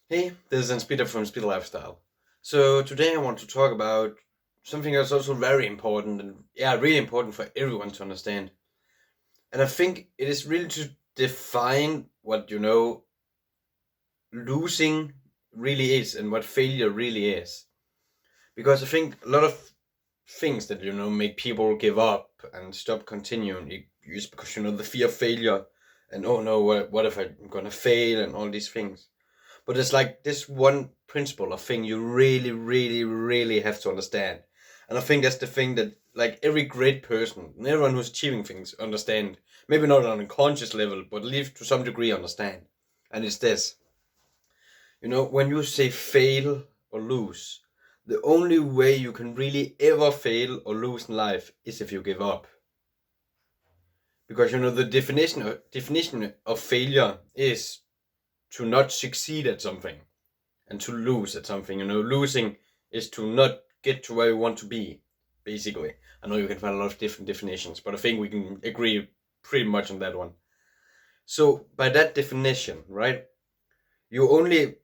Hey, this is Hans-Peder from Hans-Peder Lifestyle. So today I want to talk about something that's also very important and really important for everyone to understand. And I think it is really to define what losing really is and what failure really is. Because I think a lot of things that make people give up and stop continuing is because the fear of failure and oh no, what if I'm gonna fail and all these things. But it's like this one principle of thing you really, really, really have to understand. And I think that's the thing that like every great person and everyone who's achieving things understand. Maybe not on a conscious level, but at least to some degree understand. And it's this. When you say fail or lose, the only way you can really ever fail or lose in life is if you give up. Because the definition of failure is to not succeed at something and to lose at something. Losing is to not get to where you want to be, basically. I know you can find a lot of different definitions, but I think we can agree pretty much on that one. So, by that definition, right, you only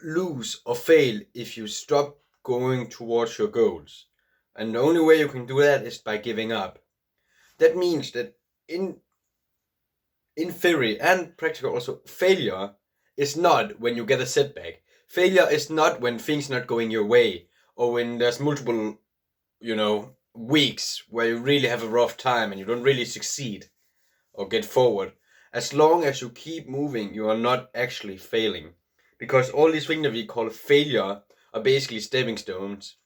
lose or fail if you stop going towards your goals. And the only way you can do that is by giving up. That means that in theory and practical also, failure is not when you get a setback. Failure is not when things not going your way or when there's multiple, weeks where you really have a rough time and you don't really succeed or get forward. As long as you keep moving, you are not actually failing. Because all these things that we call failure are basically stepping stones.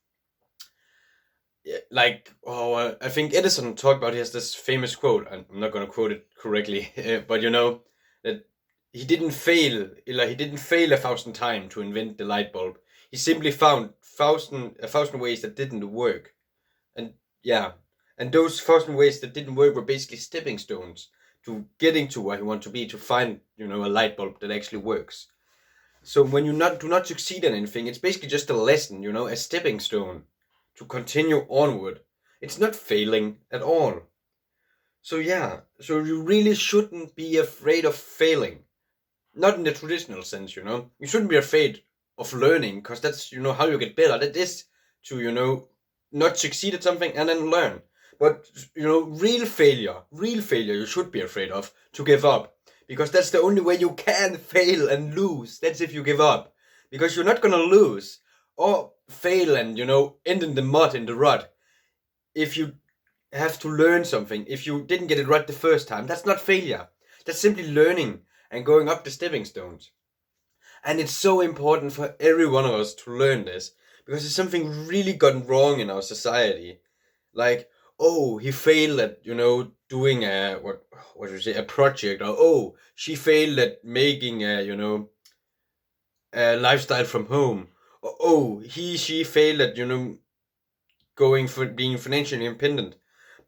Like, I think Edison talked about, he has this famous quote, and I'm not going to quote it correctly, but that he didn't fail 1,000 times to invent the light bulb. He simply found a thousand ways that didn't work. And yeah, and those 1,000 ways that didn't work were basically stepping stones to getting to where you want to be, to find, a light bulb that actually works. So when you not do not succeed in anything, it's basically just a lesson, a stepping stone to continue onward. It's not failing at all. So yeah, so you really shouldn't be afraid of failing. Not in the traditional sense. You shouldn't be afraid of learning, because that's, how you get better. That is to, not succeed at something and then learn. But, real failure you should be afraid of, to give up. Because that's the only way you can fail and lose. That's if you give up. Because you're not gonna lose or fail and, end in the mud, in the rut, if you have to learn something. If you didn't get it right the first time, that's not failure. That's simply learning and going up the stepping stones. And it's so important for every one of us to learn this, because it's something really gone wrong in our society. Like, oh, he failed at, doing what you say, a project, or oh, she failed at making a lifestyle from home. Or, oh, she failed at, going for being financially independent.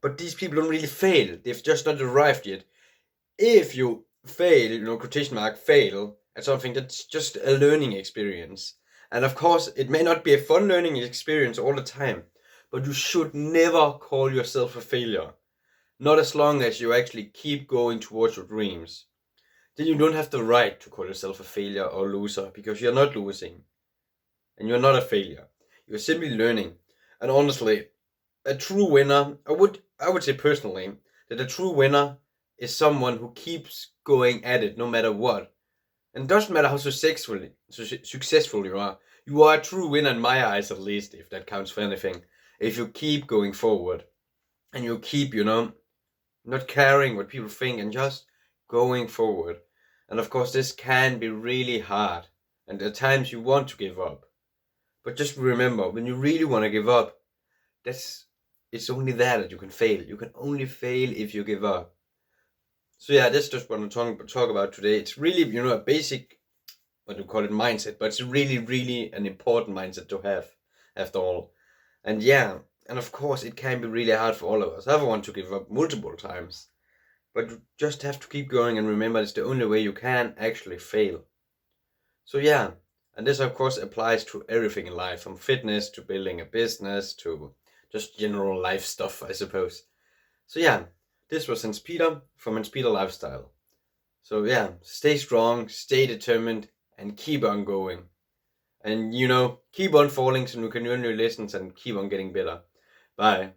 But these people don't really fail. They've just not arrived yet. If you fail, quotation mark, fail at something, that's just a learning experience. And of course, it may not be a fun learning experience all the time, but you should never call yourself a failure. Not as long as you actually keep going towards your dreams. Then you don't have the right to call yourself a failure or loser, because you're not losing. And you're not a failure. You're simply learning. And honestly, a true winner, I would say personally, that a true winner is someone who keeps going at it no matter what. And it doesn't matter how successful you are. You are a true winner in my eyes, at least, if that counts for anything. If you keep going forward and you keep, not caring what people think and just going forward. And of course, this can be really hard. And at times you want to give up. But just remember, when you really want to give up, that's it's only there that you can fail. You can only fail if you give up. So yeah, that's just what I'm talk about today. It's really, a basic, what do you call it, mindset, but it's really, really an important mindset to have, after all. And yeah, and of course, it can be really hard for all of us. I want to give up multiple times, but you just have to keep going and remember it's the only way you can actually fail. So yeah, and this of course applies to everything in life, from fitness to building a business to just general life stuff, I suppose. So yeah, this was Hans-Peder from Hans-Peder Lifestyle. So yeah, stay strong, stay determined, and keep on going. And keep on falling so you can learn new lessons and keep on getting better. Bye.